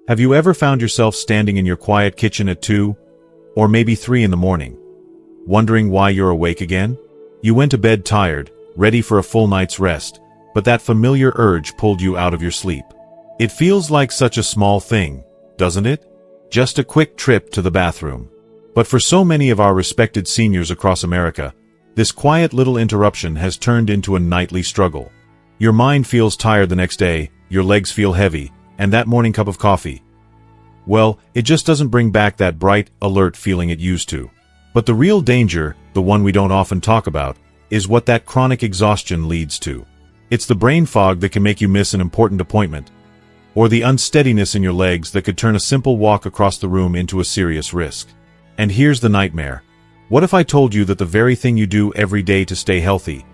Have you ever found yourself standing in your quiet kitchen at 2, or maybe 3 in the morning, wondering why you're awake again? You went to bed tired, ready for a full night's rest, but that familiar urge pulled you out of your sleep. It feels like such a small thing, doesn't it? Just a quick trip to the bathroom. But for so many of our respected seniors across America, this quiet little interruption has turned into a nightly struggle. Your mind feels tired the next day, your legs feel heavy, and that morning cup of coffee, well, it just doesn't bring back that bright, alert feeling it used to. But the real danger, the one we don't often talk about, is what that chronic exhaustion leads to. It's the brain fog that can make you miss an important appointment, or the unsteadiness in your legs that could turn a simple walk across the room into a serious risk. And here's the nightmare. What if I told you that the very thing you do every day to stay healthy,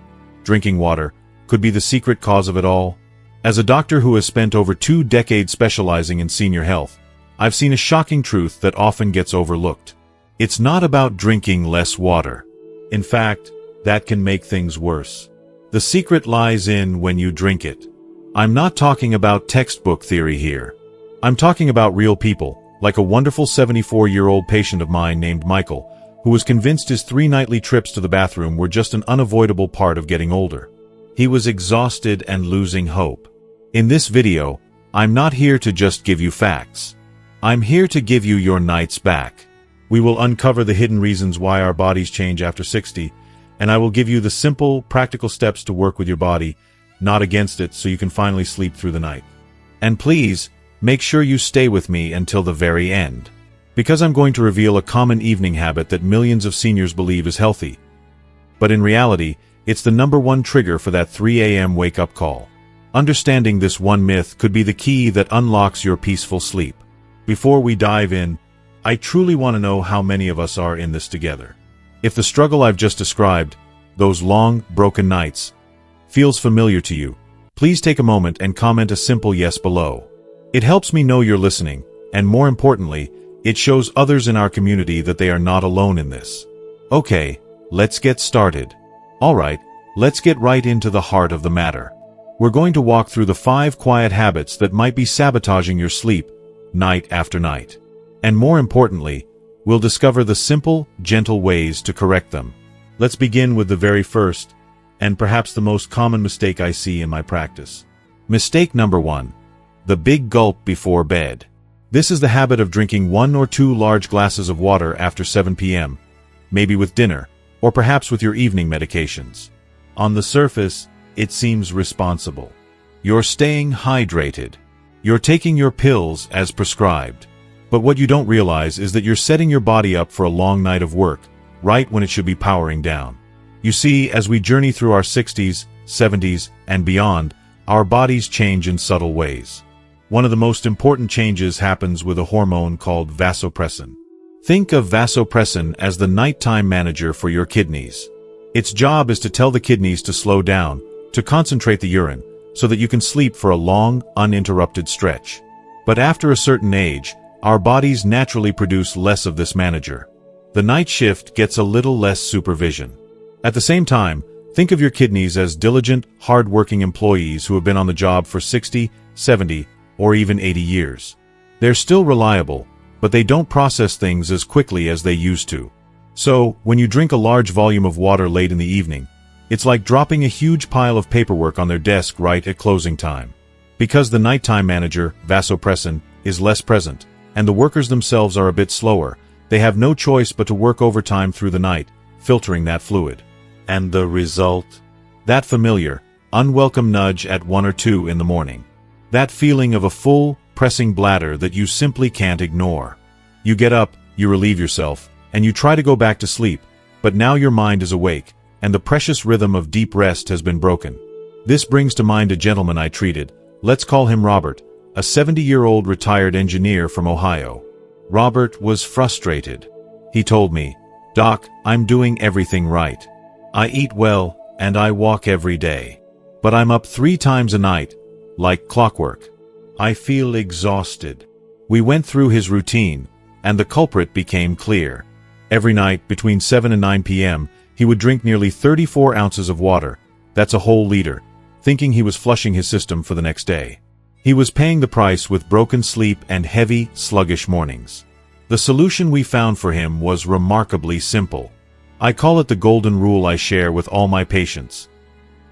drinking water, could be the secret cause of it all? As a doctor who has spent over 2 decades specializing in senior health, I've seen a shocking truth that often gets overlooked. It's not about drinking less water. In fact, that can make things worse. The secret lies in when you drink it. I'm not talking about textbook theory here. I'm talking about real people, like a wonderful 74-year-old patient of mine named Michael, who was convinced his 3 nightly trips to the bathroom were just an unavoidable part of getting older. He was exhausted and losing hope. In this video, I'm not here to just give you facts. I'm here to give you your nights back. We will uncover the hidden reasons why our bodies change after 60, and I will give you the simple, practical steps to work with your body, not against it, so you can finally sleep through the night. And please, make sure you stay with me until the very end, because I'm going to reveal a common evening habit that millions of seniors believe is healthy. But in reality, it's the #1 trigger for that 3 a.m. wake-up call. Understanding this one myth could be the key that unlocks your peaceful sleep. Before we dive in, I truly want to know how many of us are in this together. If the struggle I've just described, those long, broken nights, feels familiar to you, please take a moment and comment a simple yes below. It helps me know you're listening, and more importantly, it shows others in our community that they are not alone in this. Okay, let's get started. Alright, let's get right into the heart of the matter. We're going to walk through the 5 quiet habits that might be sabotaging your sleep, night after night. And more importantly, we'll discover the simple, gentle ways to correct them. Let's begin with the very first, and perhaps the most common mistake I see in my practice. Mistake number 1. The big gulp before bed. This is the habit of drinking 1 or 2 large glasses of water after 7 p.m., maybe with dinner, or perhaps with your evening medications. On the surface, it seems responsible. You're staying hydrated. You're taking your pills as prescribed. But what you don't realize is that you're setting your body up for a long night of work, right when it should be powering down. You see, as we journey through our 60s, 70s, and beyond, our bodies change in subtle ways. One of the most important changes happens with a hormone called vasopressin. Think of vasopressin as the nighttime manager for your kidneys. Its job is to tell the kidneys to slow down, to concentrate the urine, so that you can sleep for a long, uninterrupted stretch. But after a certain age, our bodies naturally produce less of this manager. The night shift gets a little less supervision. At the same time, think of your kidneys as diligent, hard-working employees who have been on the job for 60, 70, or even 80 years. They're still reliable, but they don't process things as quickly as they used to. So, when you drink a large volume of water late in the evening, it's like dropping a huge pile of paperwork on their desk right at closing time. Because the nighttime manager, vasopressin, is less present, and the workers themselves are a bit slower, they have no choice but to work overtime through the night, filtering that fluid. And the result? That familiar, unwelcome nudge at 1 or 2 in the morning. That feeling of a full, pressing bladder that you simply can't ignore. You get up, you relieve yourself, and you try to go back to sleep, but now your mind is awake, and the precious rhythm of deep rest has been broken. This brings to mind a gentleman I treated. Let's call him Robert, a 70-year-old retired engineer from Ohio. Robert was frustrated. He told me, "Doc, I'm doing everything right. I eat well, and I walk every day. But I'm up 3 times a night, like clockwork. I feel exhausted." We went through his routine, and the culprit became clear. Every night, between 7 and 9 p.m., he would drink nearly 34 ounces of water, that's a whole liter, thinking he was flushing his system for the next day. He was paying the price with broken sleep and heavy, sluggish mornings. The solution we found for him was remarkably simple. I call it the golden rule I share with all my patients.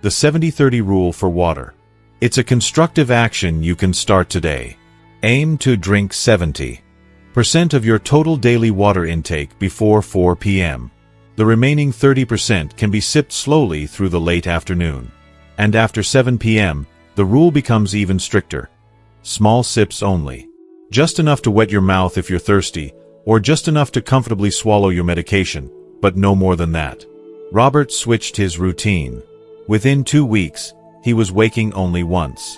The 70-30 rule for water. It's a constructive action you can start today. Aim to drink 70% of your total daily water intake before 4 p.m. The remaining 30% can be sipped slowly through the late afternoon. And after 7 p.m., the rule becomes even stricter. Small sips only. Just enough to wet your mouth if you're thirsty, or just enough to comfortably swallow your medication, but no more than that. Robert switched his routine. Within 2 weeks, he was waking only once.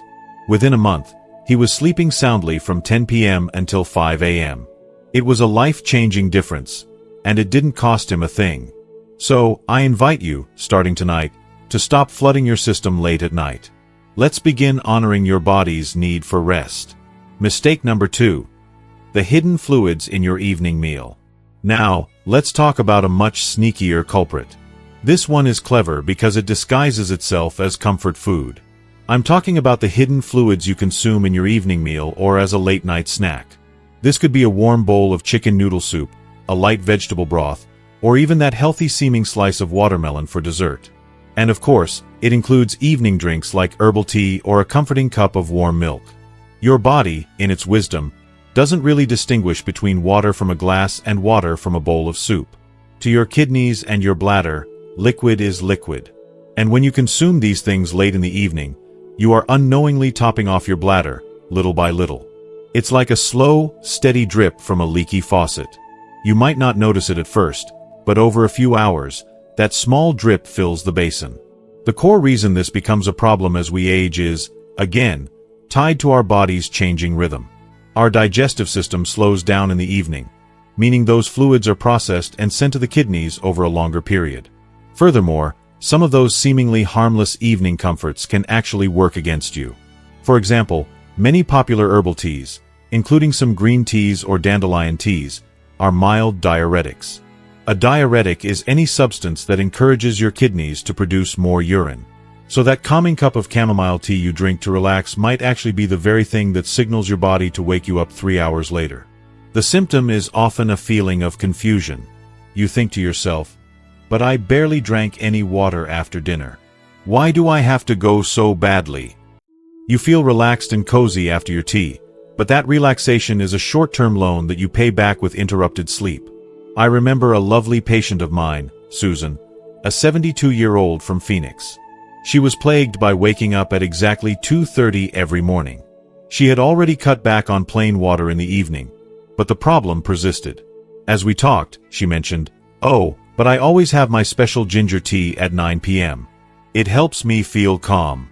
Within a month, he was sleeping soundly from 10 p.m. until 5 a.m. It was a life-changing difference, and it didn't cost him a thing. So, I invite you, starting tonight, to stop flooding your system late at night. Let's begin honoring your body's need for rest. Mistake number 2. The hidden fluids in your evening meal. Now, let's talk about a much sneakier culprit. This one is clever because it disguises itself as comfort food. I'm talking about the hidden fluids you consume in your evening meal or as a late-night snack. This could be a warm bowl of chicken noodle soup, a light vegetable broth, or even that healthy-seeming slice of watermelon for dessert. And of course, it includes evening drinks like herbal tea or a comforting cup of warm milk. Your body, in its wisdom, doesn't really distinguish between water from a glass and water from a bowl of soup. To your kidneys and your bladder, liquid is liquid. And when you consume these things late in the evening, you are unknowingly topping off your bladder, little by little. It's like a slow, steady drip from a leaky faucet. You might not notice it at first, but over a few hours, that small drip fills the basin. The core reason this becomes a problem as we age is, again, tied to our body's changing rhythm. Our digestive system slows down in the evening, meaning those fluids are processed and sent to the kidneys over a longer period. Furthermore, some of those seemingly harmless evening comforts can actually work against you. For example, many popular herbal teas, including some green teas or dandelion teas, are mild diuretics. A diuretic is any substance that encourages your kidneys to produce more urine. So that calming cup of chamomile tea you drink to relax might actually be the very thing that signals your body to wake you up 3 hours later. The symptom is often a feeling of confusion. You think to yourself, but I barely drank any water after dinner. Why do I have to go so badly? You feel relaxed and cozy after your tea, but that relaxation is a short-term loan that you pay back with interrupted sleep. I remember a lovely patient of mine, Susan, a 72-year-old from Phoenix. She was plagued by waking up at exactly 2:30 every morning. She had already cut back on plain water in the evening, but the problem persisted. As we talked, she mentioned, "Oh, but I always have my special ginger tea at 9 p.m. It helps me feel calm."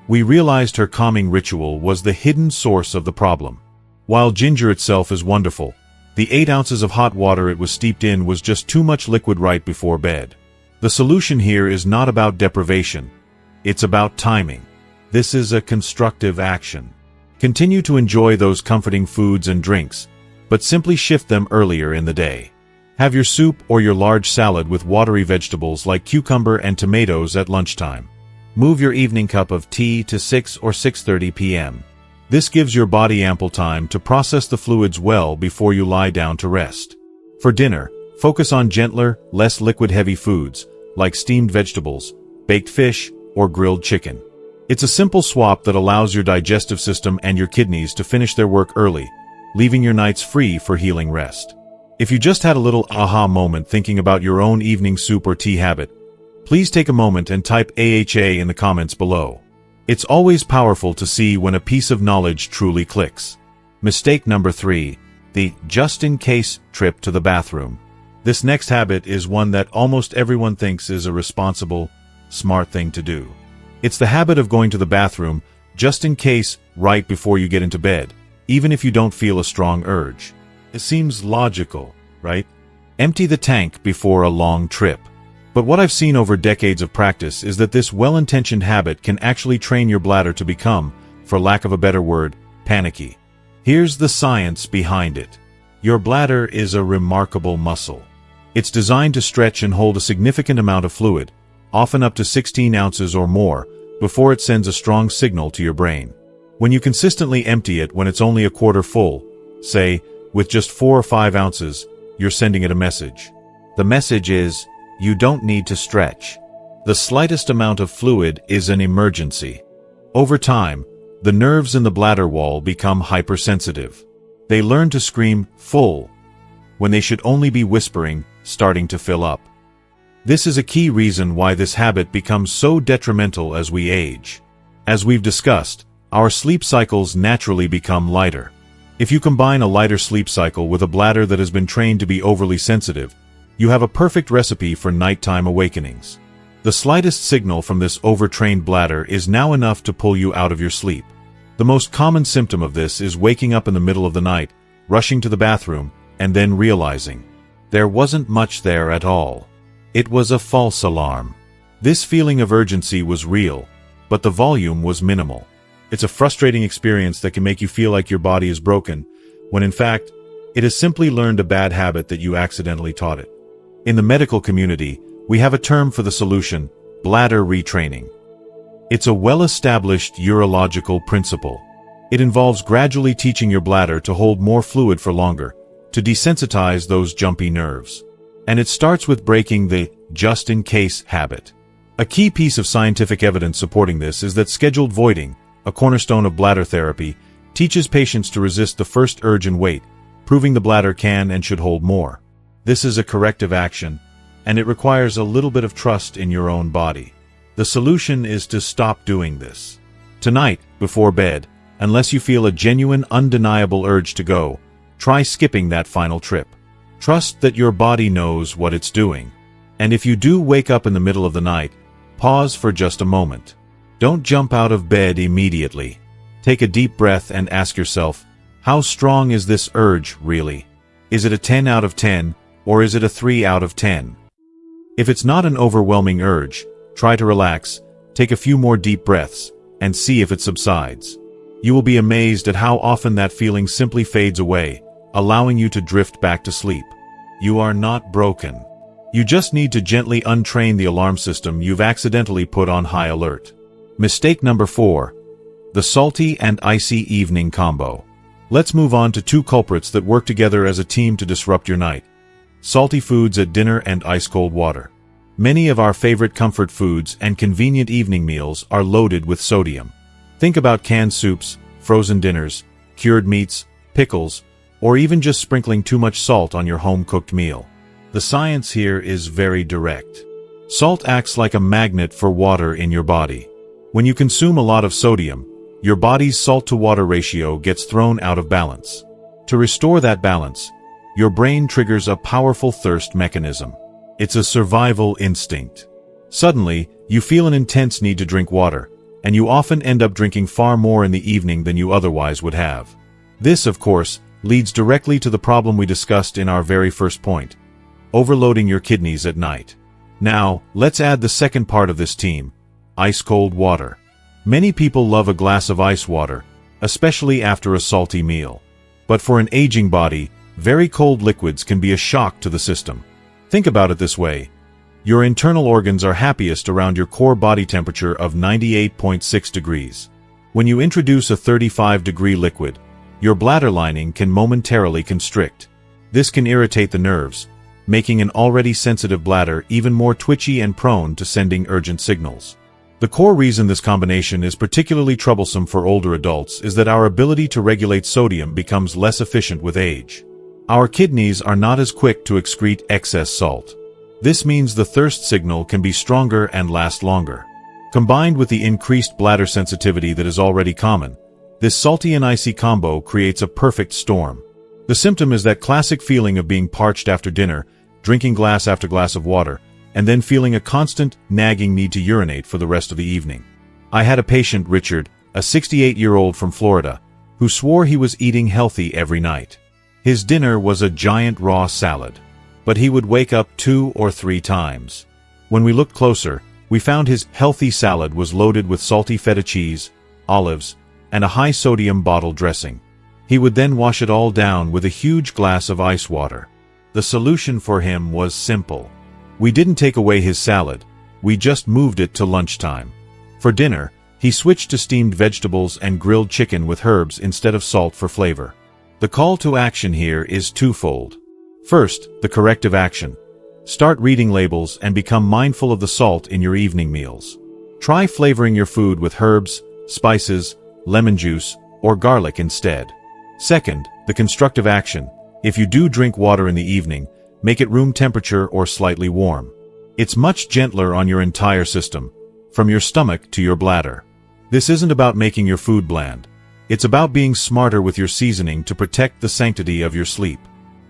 We realized her calming ritual was the hidden source of the problem. While ginger itself is wonderful, the 8 ounces of hot water it was steeped in was just too much liquid right before bed. The solution here is not about deprivation. It's about timing. This is a constructive action. Continue to enjoy those comforting foods and drinks, but simply shift them earlier in the day. Have your soup or your large salad with watery vegetables like cucumber and tomatoes at lunchtime. Move your evening cup of tea to 6 or 6:30 p.m. This gives your body ample time to process the fluids well before you lie down to rest. For dinner, focus on gentler, less liquid-heavy foods, like steamed vegetables, baked fish, or grilled chicken. It's a simple swap that allows your digestive system and your kidneys to finish their work early, leaving your nights free for healing rest. If you just had a little aha moment thinking about your own evening soup or tea habit, please take a moment and type AHA in the comments below. It's always powerful to see when a piece of knowledge truly clicks. Mistake number 3. The just-in-case trip to the bathroom. This next habit is one that almost everyone thinks is a responsible, smart thing to do. It's the habit of going to the bathroom just in case right before you get into bed, even if you don't feel a strong urge. It seems logical, right? Empty the tank before a long trip. But what I've seen over decades of practice is that this well-intentioned habit can actually train your bladder to become, for lack of a better word, panicky. Here's the science behind it. Your bladder is a remarkable muscle. It's designed to stretch and hold a significant amount of fluid, often up to 16 ounces or more, before it sends a strong signal to your brain. When you consistently empty it when it's only a quarter full, say, with just 4 or 5 ounces, you're sending it a message. The message is, you don't need to stretch. The slightest amount of fluid is an emergency. Over time, the nerves in the bladder wall become hypersensitive. They learn to scream, full, when they should only be whispering, starting to fill up. This is a key reason why this habit becomes so detrimental as we age. As we've discussed, our sleep cycles naturally become lighter. If you combine a lighter sleep cycle with a bladder that has been trained to be overly sensitive, you have a perfect recipe for nighttime awakenings. The slightest signal from this overtrained bladder is now enough to pull you out of your sleep. The most common symptom of this is waking up in the middle of the night, rushing to the bathroom, and then realizing there wasn't much there at all. It was a false alarm. This feeling of urgency was real, but the volume was minimal. It's a frustrating experience that can make you feel like your body is broken, when in fact, it has simply learned a bad habit that you accidentally taught it. In the medical community, we have a term for the solution: bladder retraining. It's a well-established urological principle. It involves gradually teaching your bladder to hold more fluid for longer, to desensitize those jumpy nerves. And it starts with breaking the just-in-case habit. A key piece of scientific evidence supporting this is that scheduled voiding, a cornerstone of bladder therapy, teaches patients to resist the first urge and wait, proving the bladder can and should hold more. This is a corrective action, and it requires a little bit of trust in your own body. The solution is to stop doing this. Tonight, before bed, unless you feel a genuine, undeniable urge to go, try skipping that final trip. Trust that your body knows what it's doing. And if you do wake up in the middle of the night, pause for just a moment. Don't jump out of bed immediately. Take a deep breath and ask yourself, how strong is this urge really? Is it a 10 out of 10, or is it a 3 out of 10? If it's not an overwhelming urge, try to relax, take a few more deep breaths, and see if it subsides. You will be amazed at how often that feeling simply fades away, allowing you to drift back to sleep. You are not broken. You just need to gently untrain the alarm system you've accidentally put on high alert. Mistake number 4. The salty and icy evening combo. Let's move on to 2 culprits that work together as a team to disrupt your night. Salty foods at dinner and ice-cold water. Many of our favorite comfort foods and convenient evening meals are loaded with sodium. Think about canned soups, frozen dinners, cured meats, pickles, or even just sprinkling too much salt on your home-cooked meal. The science here is very direct. Salt acts like a magnet for water in your body. When you consume a lot of sodium, your body's salt-to-water ratio gets thrown out of balance. To restore that balance, your brain triggers a powerful thirst mechanism. It's a survival instinct. Suddenly, you feel an intense need to drink water, and you often end up drinking far more in the evening than you otherwise would have. This, of course, leads directly to the problem we discussed in our very first point: overloading your kidneys at night. Now, let's add the second part of this team: ice-cold water. Many people love a glass of ice water, especially after a salty meal. But for an aging body, very cold liquids can be a shock to the system. Think about it this way. Your internal organs are happiest around your core body temperature of 98.6 degrees. When you introduce a 35-degree liquid, your bladder lining can momentarily constrict. This can irritate the nerves, making an already sensitive bladder even more twitchy and prone to sending urgent signals. The core reason this combination is particularly troublesome for older adults is that our ability to regulate sodium becomes less efficient with age. Our kidneys are not as quick to excrete excess salt. This means the thirst signal can be stronger and last longer. Combined with the increased bladder sensitivity that is already common, this salty and icy combo creates a perfect storm. The symptom is that classic feeling of being parched after dinner, drinking glass after glass of water, and then feeling a constant, nagging need to urinate for the rest of the evening. I had a patient, Richard, a 68-year-old from Florida, who swore he was eating healthy every night. His dinner was a giant raw salad, but he would wake up 2 or 3 times. When we looked closer, we found his healthy salad was loaded with salty feta cheese, olives, and a high-sodium bottle dressing. He would then wash it all down with a huge glass of ice water. The solution for him was simple. We didn't take away his salad, we just moved it to lunchtime. For dinner, He switched to steamed vegetables and grilled chicken with herbs instead of salt for flavor. The call to action here is twofold. First, the corrective action. Start reading labels and become mindful of the salt in your evening meals. Try flavoring your food with herbs, spices, lemon juice, or garlic instead. Second, the constructive action. If you do drink water in the evening, make it room temperature or slightly warm. It's much gentler on your entire system, from your stomach to your bladder. This isn't about making your food bland. It's about being smarter with your seasoning to protect the sanctity of your sleep.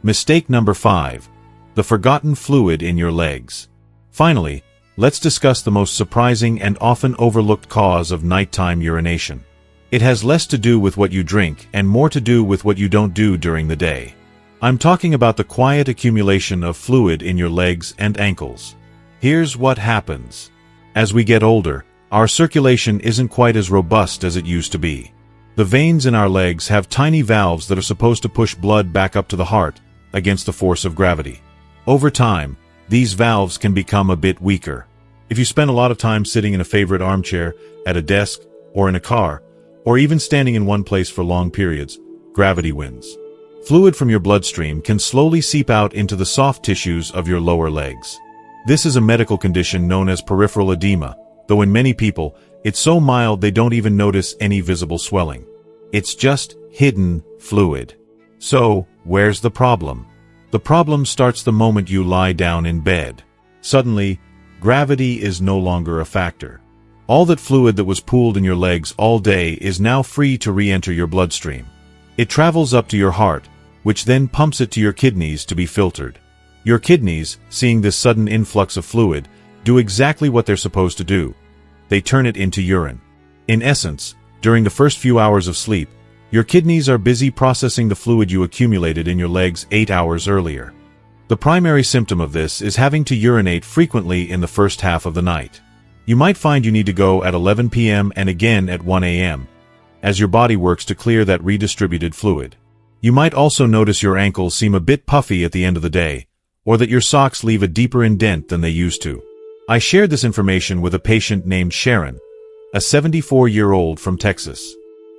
Mistake number 5. The forgotten fluid in your legs. Finally, let's discuss the most surprising and often overlooked cause of nighttime urination. It has less to do with what you drink and more to do with what you don't do during the day. I'm talking about the quiet accumulation of fluid in your legs and ankles. Here's what happens. As we get older, our circulation isn't quite as robust as it used to be. The veins in our legs have tiny valves that are supposed to push blood back up to the heart against the force of gravity. Over time, these valves can become a bit weaker. If you spend a lot of time sitting in a favorite armchair, at a desk, or in a car, or even standing in one place for long periods, gravity wins. Fluid from your bloodstream can slowly seep out into the soft tissues of your lower legs. This is a medical condition known as peripheral edema, though in many people, it's so mild they don't even notice any visible swelling. It's just hidden fluid. So, where's the problem? The problem starts the moment you lie down in bed. Suddenly, gravity is no longer a factor. All that fluid that was pooled in your legs all day is now free to re-enter your bloodstream. It travels up to your heart, which then pumps it to your kidneys to be filtered. Your kidneys, seeing this sudden influx of fluid, do exactly what they're supposed to do. They turn it into urine. In essence, during the first few hours of sleep, your kidneys are busy processing the fluid you accumulated in your legs 8 hours earlier. The primary symptom of this is having to urinate frequently in the first half of the night. You might find you need to go at 11 p.m. and again at 1 a.m., as your body works to clear that redistributed fluid. You might also notice your ankles seem a bit puffy at the end of the day, or that your socks leave a deeper indent than they used to. I shared this information with a patient named Sharon, a 74-year-old from Texas.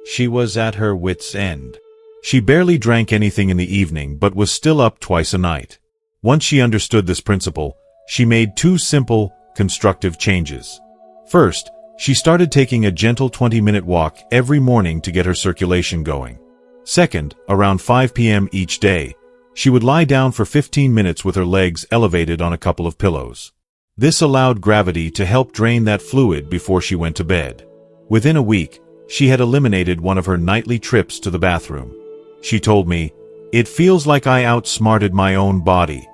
She was at her wit's end. She barely drank anything in the evening but was still up twice a night. Once she understood this principle, she made 2 simple, constructive changes. First, she started taking a gentle 20-minute walk every morning to get her circulation going. Second, around 5 p.m. each day, she would lie down for 15 minutes with her legs elevated on a couple of pillows. This allowed gravity to help drain that fluid before she went to bed. Within a week, she had eliminated one of her nightly trips to the bathroom. She told me, "It feels like I outsmarted my own body."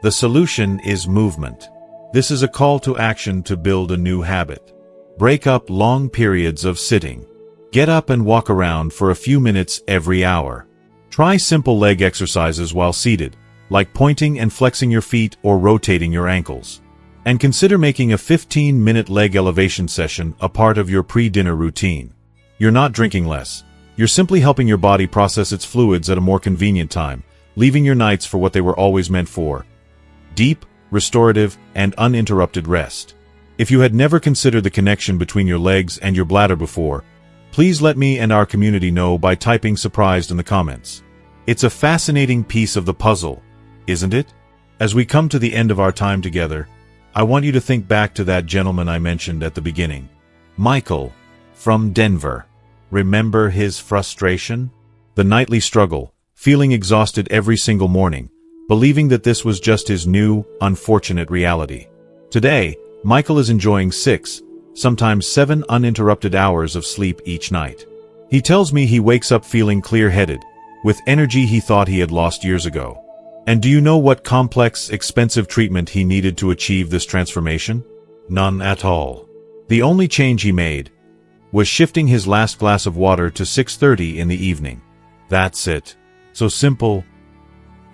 The solution is movement. This is a call to action to build a new habit. Break up long periods of sitting. Get up and walk around for a few minutes every hour. Try simple leg exercises while seated, like pointing and flexing your feet or rotating your ankles. And consider making a 15-minute leg elevation session a part of your pre-dinner routine. You're not drinking less. You're simply helping your body process its fluids at a more convenient time, leaving your nights for what they were always meant for: deep, restorative, and uninterrupted rest. If you had never considered the connection between your legs and your bladder before, please let me and our community know by typing "surprised" in the comments. It's a fascinating piece of the puzzle, isn't it? As we come to the end of our time together, I want you to think back to that gentleman I mentioned at the beginning. Michael, from Denver. Remember his frustration? The nightly struggle, feeling exhausted every single morning, believing that this was just his new, unfortunate reality. Today, Michael is enjoying 6, sometimes 7 uninterrupted hours of sleep each night. He tells me he wakes up feeling clear-headed, with energy he thought he had lost years ago. And do you know what complex, expensive treatment he needed to achieve this transformation? None at all. The only change he made was shifting his last glass of water to 6:30 in the evening. That's it. So simple,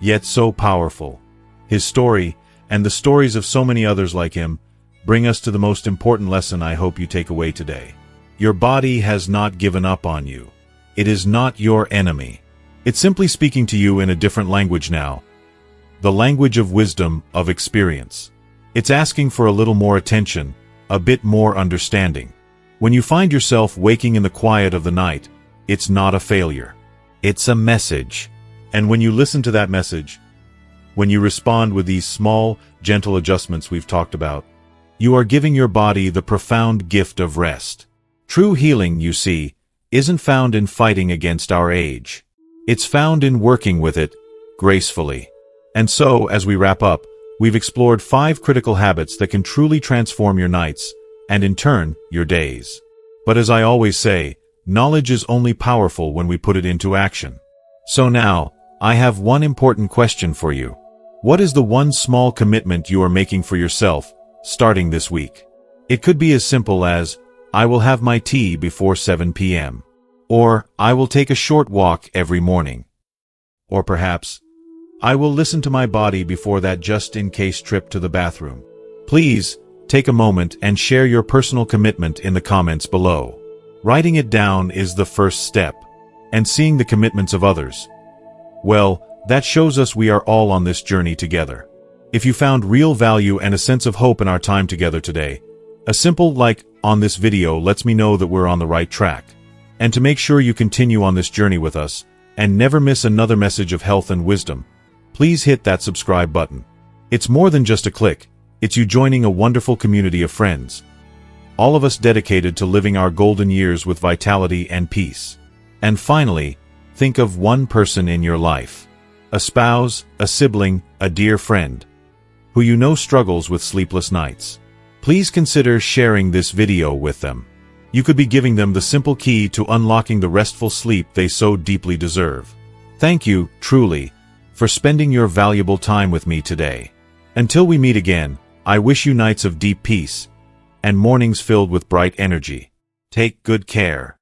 yet so powerful. His story, and the stories of so many others like him, bring us to the most important lesson I hope you take away today. Your body has not given up on you. It is not your enemy. It's simply speaking to you in a different language now. The language of wisdom, of experience. It's asking for a little more attention, a bit more understanding. When you find yourself waking in the quiet of the night, it's not a failure. It's a message. And when you listen to that message, when you respond with these small, gentle adjustments we've talked about, you are giving your body the profound gift of rest. True healing, you see, isn't found in fighting against our age. It's found in working with it gracefully. And so, as we wrap up, we've explored 5 critical habits that can truly transform your nights, and in turn, your days. But as I always say, knowledge is only powerful when we put it into action. So now, I have one important question for you. What is the one small commitment you are making for yourself, starting this week? It could be as simple as, I will have my tea before 7 p.m. Or, I will take a short walk every morning. Or perhaps, I will listen to my body before that just-in-case trip to the bathroom. Please, take a moment and share your personal commitment in the comments below. Writing it down is the first step. And seeing the commitments of others, well, that shows us we are all on this journey together. If you found real value and a sense of hope in our time together today, a simple like on this video lets me know that we're on the right track. And to make sure you continue on this journey with us, and never miss another message of health and wisdom, please hit that subscribe button. It's more than just a click, it's you joining a wonderful community of friends. All of us dedicated to living our golden years with vitality and peace. And finally, think of one person in your life. A spouse, a sibling, a dear friend, who you know struggles with sleepless nights. Please consider sharing this video with them. You could be giving them the simple key to unlocking the restful sleep they so deeply deserve. Thank you, truly, for spending your valuable time with me today. Until we meet again, I wish you nights of deep peace, and mornings filled with bright energy. Take good care.